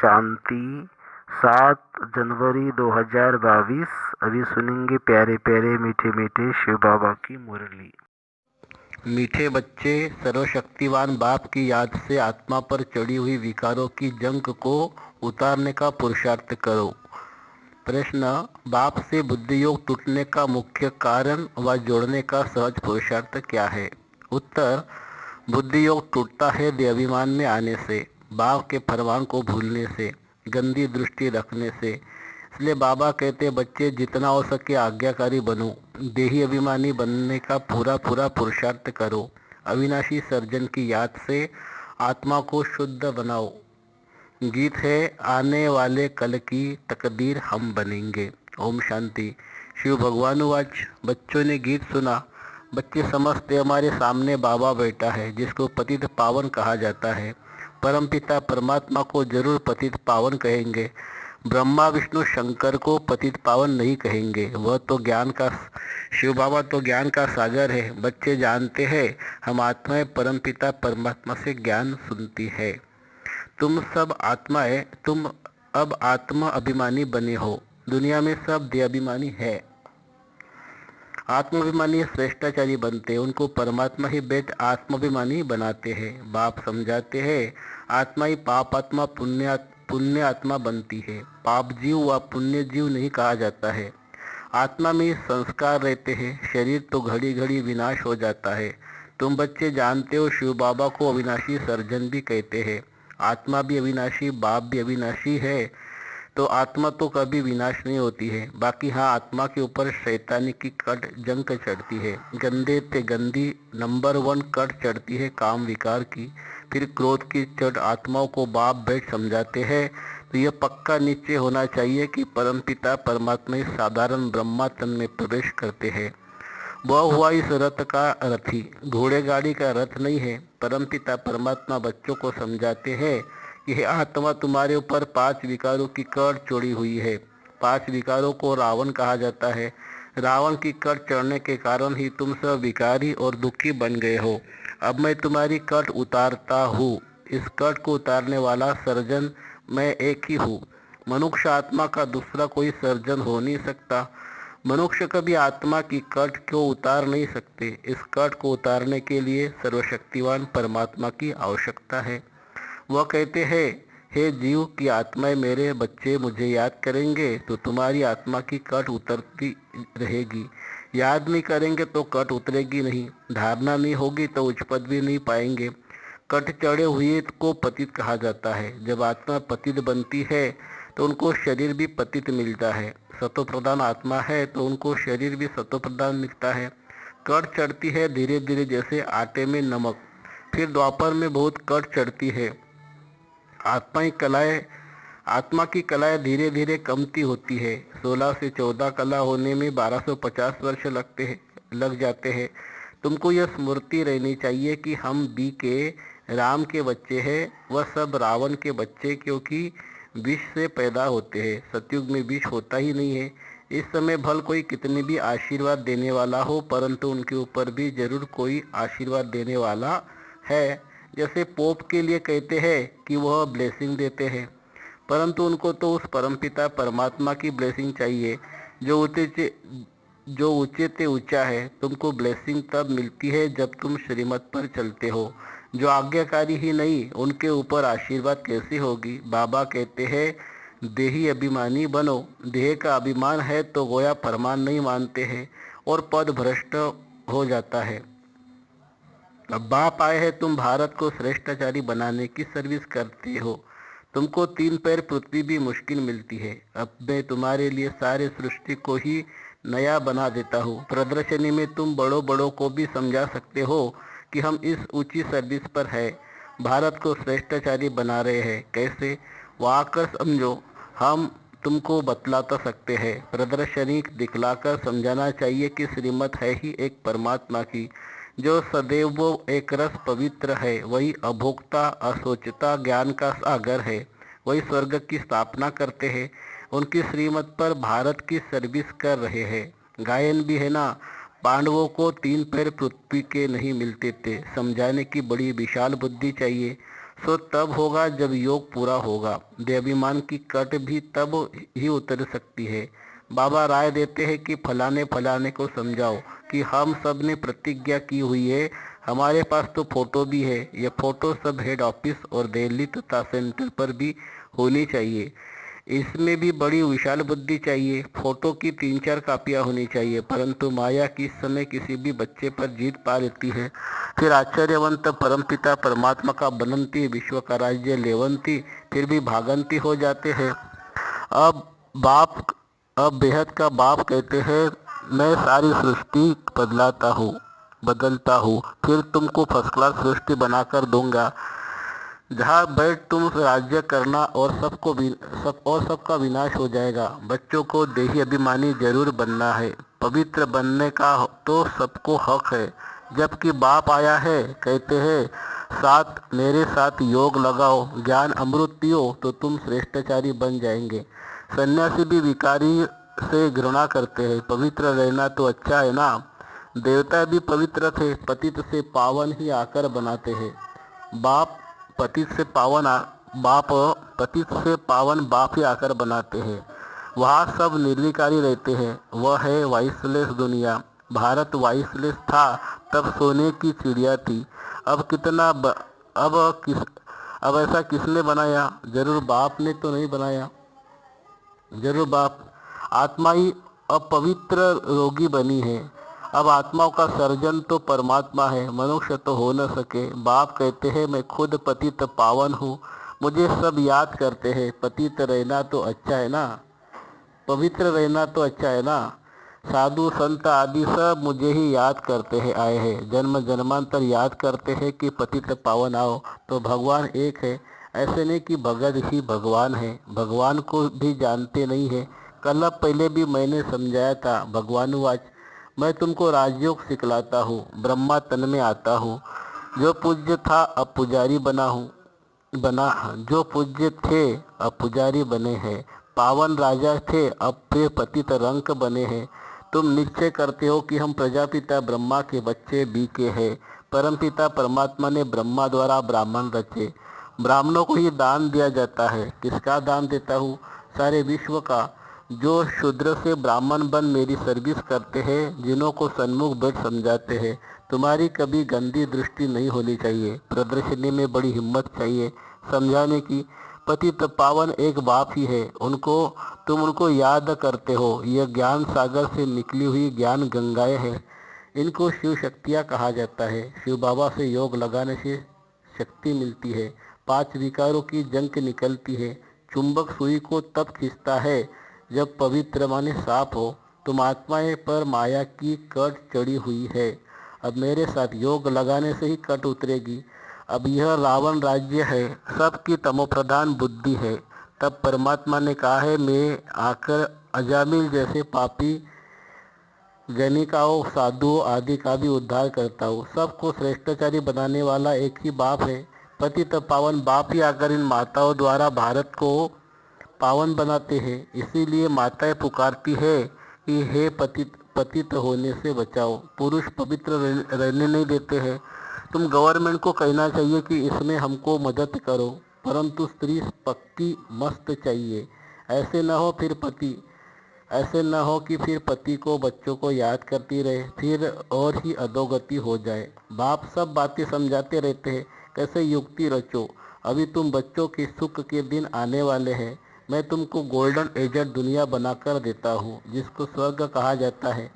शांति। 7 जनवरी 2022। अभी सुनेंगे प्यारे प्यारे मीठे मीठे शिव बाबा की मुरली। मीठे बच्चे, सर्वशक्तिवान बाप की याद से आत्मा पर चढ़ी हुई विकारों की जंग को उतारने का पुरुषार्थ करो। प्रश्न: बाप से बुद्धि योग टूटने का मुख्य कारण व जोड़ने का सहज पुरुषार्थ क्या है? उत्तर: बुद्धि योग टूटता है देहाभिमान में आने से, बाप के फरमान को भूलने से, गंदी दृष्टि रखने से। इसलिए बाबा कहते बच्चे जितना हो सके आज्ञाकारी बनो, देही अभिमानी बनने का पूरा पूरा पुरुषार्थ करो, अविनाशी सर्जन की याद से आत्मा को शुद्ध बनाओ। गीत है आने वाले कल की तकदीर हम बनेंगे। ओम शांति। शिव भगवानुवाच। बच्चों ने गीत सुना। बच्चे समझते हमारे सामने बाबा बैठा है जिसको पतित पावन कहा जाता है। परमपिता परमात्मा को जरूर पतित पावन कहेंगे, ब्रह्मा विष्णु शंकर को पतित पावन नहीं कहेंगे। वह तो ज्ञान का, शिव बाबा तो ज्ञान का सागर है। बच्चे जानते हैं हम आत्माएं परमपिता परमात्मा से ज्ञान सुनती है। तुम सब आत्माएं, तुम अब आत्मा अभिमानी बने हो। दुनिया में सब देहाभिमानी है। आत्माभिमानी श्रेष्ठाचारी बनते हैं, उनको परमात्मा ही बेट आत्माभिमानी बनाते हैं। बाप समझाते हैं आत्मा ही पाप आत्मा पुण्य आत्मा बनती है। पाप जीव व पुण्य जीव नहीं कहा जाता है। आत्मा में संस्कार रहते हैं, शरीर तो घड़ी घड़ी विनाश हो जाता है। तुम बच्चे जानते हो शिव बाबा को अविनाशी सर्जन भी कहते हैं। आत्मा भी अविनाशी, बाप भी अविनाशी है, तो आत्मा तो कभी विनाश नहीं होती है। बाकी हाँ, आत्मा के ऊपर शैतानी की कट जंग चढ़ती है। गंदे ते गंदी नंबर 1 कट चढ़ती है काम विकार की। फिर क्रोध की चढ़ आत्माओं को बाप बेट समझाते हैं। तो यह पक्का निश्चय होना चाहिए कि परमपिता परमात्मा इस साधारण ब्रह्मा तन में प्रवेश करते हैं। वह हुआ इस रथ का रथी, घोड़े गाड़ी का रथ नहीं है। परमपिता परमात्मा बच्चों को समझाते हैं यह आत्मा तुम्हारे ऊपर 5 विकारों की कड़ चढ़ी हुई है। 5 विकारों को रावण कहा जाता है। रावण की कड़ चढ़ने के कारण ही तुम सब विकारी और दुखी बन गए हो। अब मैं तुम्हारी कड़ उतारता हूँ। इस कड़ को उतारने वाला सर्जन मैं एक ही हूँ। मनुष्य आत्मा का दूसरा कोई सर्जन हो नहीं सकता। मनुष्य कभी आत्मा की कट को उतार नहीं सकते। इस कट को उतारने के लिए सर्वशक्तिवान परमात्मा की आवश्यकता है। वह कहते हैं हे जीव की आत्माएं, मेरे बच्चे मुझे याद करेंगे तो तुम्हारी आत्मा की कट उतरती रहेगी। याद नहीं करेंगे तो कट उतरेगी नहीं। धारणा नहीं होगी तो उच्च पद भी नहीं पाएंगे। कट चढ़े हुए को पतित कहा जाता है। जब आत्मा पतित बनती है तो उनको शरीर भी पतित मिलता है। सतो प्रधान आत्मा है तो उनको शरीर भी सतो प्रधान मिलता है। कट चढ़ती है धीरे धीरे जैसे आटे में नमक। फिर द्वापर में बहुत कट चढ़ती है। आत्मा की कलाएं धीरे धीरे कमती होती है। 16 से 14 कला होने में 1250 वर्ष लग जाते हैं। तुमको यह स्मृति रहनी चाहिए कि हम बी के राम के बच्चे हैं, वह सब रावण के बच्चे, क्योंकि विष से पैदा होते हैं। सतयुग में विष होता ही नहीं है। इस समय भल कोई कितने भी आशीर्वाद देने वाला हो, परंतु उनके ऊपर भी जरूर कोई आशीर्वाद देने वाला है। जैसे पोप के लिए कहते हैं कि वह ब्लेसिंग देते हैं, परंतु उनको तो उस परमपिता परमात्मा की ब्लेसिंग चाहिए जो ऊंचे से ऊंचा है। तुमको ब्लेसिंग तब मिलती है जब तुम श्रीमत पर चलते हो। जो आज्ञाकारी ही नहीं, उनके ऊपर आशीर्वाद कैसे होगी? बाबा कहते हैं देही अभिमानी बनो। देह का अभिमान है तो गोया फरमान नहीं मानते हैं और पद भ्रष्ट हो जाता है। अब बाप आए हैं, तुम भारत को श्रेष्ठाचारी बनाने की सर्विस करते हो। तुमको 3 पैर पृथ्वी भी मुश्किल मिलती है। अब मैं तुम्हारे लिए सारे सृष्टि को ही नया बना देता हूँ। प्रदर्शनी में तुम बड़ों बड़ों को भी समझा सकते हो कि हम इस ऊंची सर्विस पर है, भारत को श्रेष्ठाचारी बना रहे हैं। कैसे? वहाँ आकर समझो। हम तुमको बतला तो सकते हैं, प्रदर्शनी दिखलाकर समझाना चाहिए कि श्रीमत है ही एक परमात्मा की, जो सदैव एक रस पवित्र है। वही अभोक्ता असोचता ज्ञान का सागर है। वही स्वर्ग की स्थापना करते हैं। उनकी श्रीमत पर भारत की सर्विस कर रहे हैं। गायन भी है ना, पांडवों को 3 पैर पृथ्वी के नहीं मिलते थे। समझाने की बड़ी विशाल बुद्धि चाहिए। सो तब होगा जब योग पूरा होगा। देहाभिमान की कट भी तब ही उतर सकती है। बाबा राय देते हैं कि फलाने फलाने को समझाओ कि हम सब ने प्रतिज्ञा की हुई है। हमारे पास तो फोटो भी है। ये फोटो सब हेड ऑफिस और दिल्ली तथा सेंटर पर भी होनी चाहिए। इसमें भी बड़ी विशाल बुद्धि चाहिए। फोटो की 3-4 कापियाँ होनी चाहिए। परंतु माया किस समय किसी भी बच्चे पर जीत पा लेती है। फिर आश्चर्यवंत परमपिता परमात्मा का बनंती, विश्व का राज्य लेवंती, फिर भी भागंती हो जाते हैं। अब बाप अब बेहद का बाप कहते हैं, मैं सारी सृष्टि बदलता हूँ, फिर तुमको फर्स्ट क्लास सृष्टि बनाकर दूंगा, जहाँ बैठ तुम राज्य करना और सबका विनाश हो जाएगा। बच्चों को देही अभिमानी जरूर बनना है। पवित्र बनने का तो सबको हक है। जबकि बाप आया है, कहते हैं मेरे साथ योग लगाओ, ज्ञान अमृत पियो तो तुम श्रेष्ठाचारी बन जाएंगे। सन्यासी भी विकारी से घृणा करते हैं। पवित्र रहना तो अच्छा है ना। देवता भी पवित्र थे, पतित से पावन ही आकर बनाते हैं। बाप पतित से पावन बाप ही आकर बनाते हैं। वहाँ सब निर्विकारी रहते हैं। वह है वाइसलेस दुनिया। भारत वाइसलेस था तब सोने की चिड़िया थी। अब कितना ब, अब किस अब ऐसा किसने बनाया? जरूर बाप ने तो नहीं बनाया। जरूर बाप। आत्मा ही अपवित्र रोगी बनी है। अब आत्माओं का सर्जन तो परमात्मा है, मनुष्य तो हो न सके। बाप कहते हैं, मैं खुद पतित पावन हूँ, मुझे सब याद करते हैं। पतित रहना तो अच्छा है ना, पवित्र रहना तो अच्छा है ना। साधु संत आदि सब मुझे ही याद करते हैं आए हैं, जन्म जन्मांतर याद करते हैं कि पतित पावन आओ। तो भगवान एक है। ऐसे नहीं कि भगत ही भगवान है, भगवान को भी जानते नहीं है। कल पहले भी मैंने समझाया था। भगवानुवाच, मैं तुमको राजयोग सिखलाता हूँ, ब्रह्मा तन में आता हूँ। जो पूज्य था अब पुजारी बना जो पूज्य थे अब पुजारी बने हैं। पावन राजा थे अब फिर पतित रंक बने हैं। तुम निश्चय करते हो कि हम प्रजापिता ब्रह्मा के बच्चे बीके हैं। परमपिता परमात्मा ने ब्रह्मा द्वारा ब्राह्मण रचे। ब्राह्मणों को ही दान दिया जाता है। किसका दान देता हूँ? सारे विश्व का। जो शूद्र से ब्राह्मण बन मेरी सर्विस करते हैं, जिन्हों को सन्मुख बैठ समझाते हैं। तुम्हारी कभी गंदी दृष्टि नहीं होनी चाहिए। प्रदर्शनी में बड़ी हिम्मत चाहिए समझाने की। पतित पावन एक बाप ही है, तुम उनको याद करते हो। यह ज्ञान सागर से निकली हुई ज्ञान गंगाएं हैं। इनको शिव शक्तियाँ कहा जाता है। शिव बाबा से योग लगाने से शक्ति मिलती है। 5 विकारों की जंक निकलती है। चुंबक सुई को तब खींचता है जब पवित्र माने साफ हो। तुम आत्माएं पर माया की कट चढ़ी हुई है। अब मेरे साथ योग लगाने से ही कट उतरेगी। अब यह रावण राज्य है, सबकी तमोप्रधान बुद्धि है। तब परमात्मा ने कहा है, मैं आकर अजामिल जैसे पापी गणिकाओं, साधुओं आदि का भी उद्धार करता हूँ। सबको श्रेष्ठाचारी बनाने वाला एक ही बाप है। पतित पावन बाप ही आकर इन माताओं द्वारा भारत को पावन बनाते हैं। इसीलिए माताएं पुकारती है कि हे पतित होने से बचाओ। पुरुष पवित्र रहने नहीं देते हैं। तुम गवर्नमेंट को कहना चाहिए कि इसमें हमको मदद करो, परंतु स्त्री पक्की मस्त चाहिए। ऐसे न हो कि फिर पति को बच्चों को याद करती रहे, फिर और ही अधोगति हो जाए। बाप सब बातें समझाते रहते हैं, कैसे युक्ति रचो। अभी तुम बच्चों के सुख के दिन आने वाले हैं। मैं तुमको गोल्डन एजड दुनिया बनाकर देता हूँ, जिसको स्वर्ग कहा जाता है।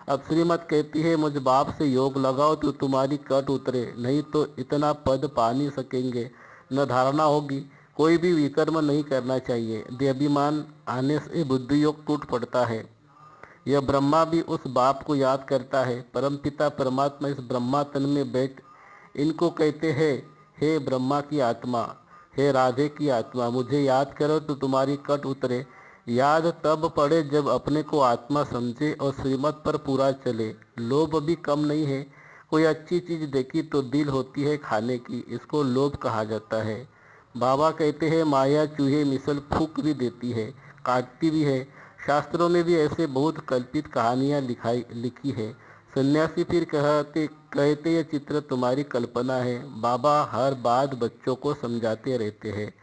अब श्रीमत कहती है, मुझ बाप से योग लगाओ तो तुम्हारी कट उतरे, नहीं तो इतना पद पा नहीं सकेंगे, न धारणा होगी। कोई भी विकर्म नहीं करना चाहिए। देहाभिमान आने से बुद्धि योग टूट पड़ता है। यह ब्रह्मा भी उस बाप को याद करता है। परमपिता परमात्मा इस ब्रह्मा तन में बैठ इनको कहते हैं, हे ब्रह्मा की आत्मा, हे राधे की आत्मा, मुझे याद करो तो तुम्हारी कट उतरे। याद तब पड़े जब अपने को आत्मा समझे और श्रीमत पर पूरा चले। लोभ भी कम नहीं है। कोई अच्छी चीज़ देखी तो दिल होती है खाने की, इसको लोभ कहा जाता है। बाबा कहते हैं, माया चूहे मिसल फूंक भी देती है, काटती भी है। शास्त्रों में भी ऐसे बहुत कल्पित कहानियाँ लिखी है। सन्यासी फिर कहते कहते ये चित्र तुम्हारी कल्पना है। बाबा हर बात बच्चों को समझाते रहते हैं।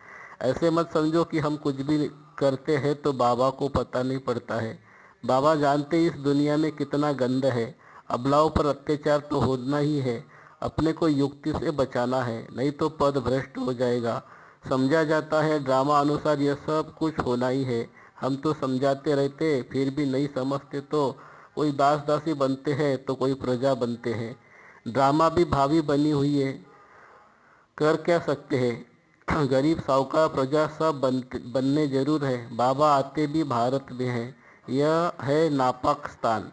ऐसे मत समझो कि हम कुछ भी करते हैं तो बाबा को पता नहीं पड़ता है। बाबा जानते इस दुनिया में कितना गंद है। अबलाओं पर अत्याचार तो होना ही है। अपने को युक्ति से बचाना है, नहीं तो पद भ्रष्ट हो जाएगा। समझा जाता है ड्रामा अनुसार यह सब कुछ होना ही है। हम तो समझाते रहते फिर भी नहीं समझते तो कोई दास दासी बनते हैं तो कोई प्रजा बनते हैं। ड्रामा भी भावी बनी हुई है, कर क्या सकते हैं। गरीब साहूकार प्रजा सब बनने जरूर है। बाबा आते भी भारत में हैं। यह है नापाक स्थान।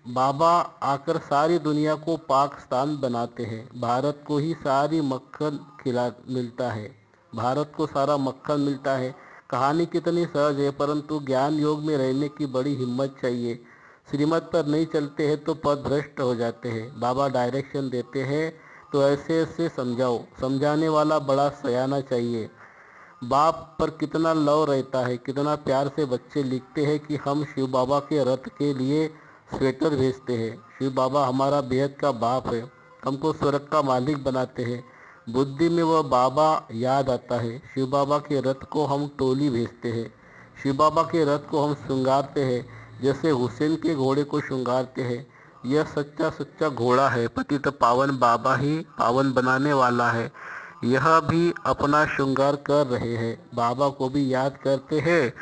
बाबा आकर सारी दुनिया को पाकिस्तान बनाते हैं। भारत को ही सारी मक्खन खिला मिलता है। भारत को सारा मक्खन मिलता है। कहानी कितनी सहज है, परंतु ज्ञान योग में रहने की बड़ी हिम्मत चाहिए। श्रीमत पर नहीं चलते हैं तो पद भ्रष्ट हो जाते हैं। बाबा डायरेक्शन देते हैं तो ऐसे ऐसे समझाओ। समझाने वाला बड़ा सयाना चाहिए। बाप पर कितना लव रहता है, कितना प्यार से बच्चे लिखते हैं कि हम शिव बाबा के रथ के लिए स्वेटर भेजते हैं। शिव बाबा हमारा बेहद का बाप है, हमको स्वर्ग का मालिक बनाते हैं। बुद्धि में वह बाबा याद आता है। शिव बाबा के रथ को हम टोली भेजते हैं। शिव बाबा के रथ को हम श्रृंगारते हैं, जैसे हुसैन के घोड़े को श्रृंगारते हैं। यह सच्चा सच्चा घोड़ा है। पतित पावन बाबा ही पावन बनाने वाला है। यह भी अपना श्रृंगार कर रहे हैं। बाबा को भी याद करते हैं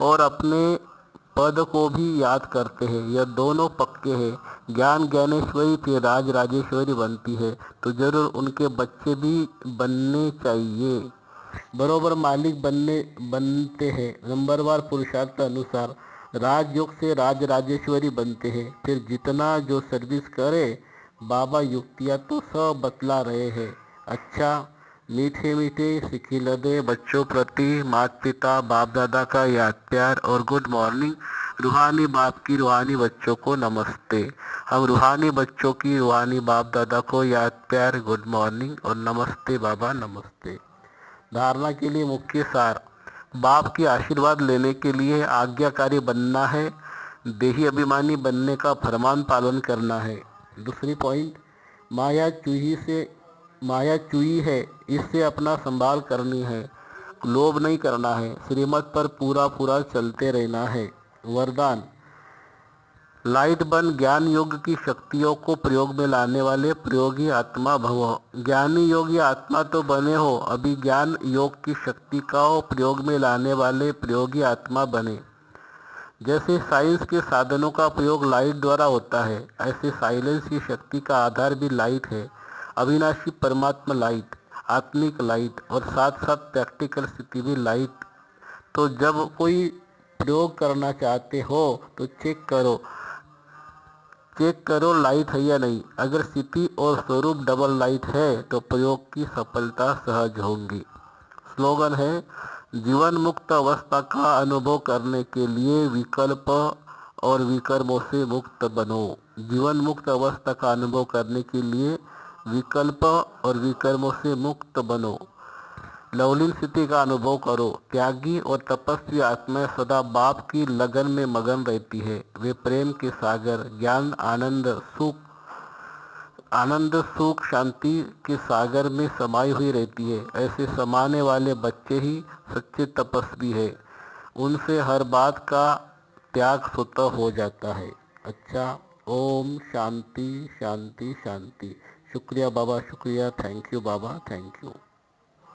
और अपने पद को भी याद करते हैं। यह दोनों पक्के हैं। ज्ञान ज्ञानेश्वरी फिर राज राजेश्वरी बनती है तो जरूर उनके बच्चे भी बनने चाहिए। बरोबर मालिक बनते हैं। नंबरवार पुरुषार्थ अनुसार राजयोग से राज राजेश्वरी बनते हैं। फिर जितना जो सर्विस करे, बाबा युक्तियाँ तो सब बतला रहे हैं। अच्छा, मीठे मीठे सिखिलदे बच्चों प्रति माता पिता बाप दादा का याद प्यार और गुड मॉर्निंग। रूहानी बाप की रूहानी बच्चों को नमस्ते। हम रूहानी बच्चों की रूहानी बाप दादा को याद प्यार गुड मॉर्निंग और नमस्ते बाबा नमस्ते। धारणा के लिए मुख्य सार। बाप की आशीर्वाद लेने के लिए आज्ञाकारी बनना है। देही अभिमानी बनने का फरमान पालन करना है। दूसरी पॉइंट, माया चुई है, इससे अपना संभाल करनी है। लोभ नहीं करना है। श्रीमत पर पूरा पूरा चलते रहना है। वरदान, लाइट बन ज्ञान योग की शक्तियों को प्रयोग में लाने वाले प्रयोगी आत्मा भवो। ज्ञानी योगी आत्मा तो बने हो, अभी ज्ञान योग की शक्ति का प्रयोग में लाने वाले प्रयोगी आत्मा बने। जैसे साइंस के साधनों का प्रयोग लाइट द्वारा होता है, ऐसे साइलेंस की शक्ति का आधार भी लाइट है। अविनाशी परमात्मा लाइट, आत्मिक लाइट और साथ साथ प्रैक्टिकल स्थिति भी लाइट। तो जब कोई प्रयोग करना चाहते हो तो चेक करो लाइट है या नहीं। अगर स्थिति और स्वरूप डबल लाइट है तो प्रयोग की सफलता सहज होगी। स्लोगन है, जीवन मुक्त अवस्था का अनुभव करने के लिए विकल्प और विकर्मों से मुक्त बनो। जीवन मुक्त अवस्था का अनुभव करने के लिए विकल्प और विकर्मों से मुक्त बनो। लवलीन स्थिति का अनुभव करो। त्यागी और तपस्वी आत्माएं सदा बाप की लगन में मगन रहती है। वे प्रेम के सागर, ज्ञान आनंद सुख शांति के सागर में समाई हुई रहती है। ऐसे समाने वाले बच्चे ही सच्चे तपस्वी है। उनसे हर बात का त्याग स्वतः हो जाता है। अच्छा, ओम शांति शांति शांति। शुक्रिया बाबा, शुक्रिया। Thank you Baba, thank you.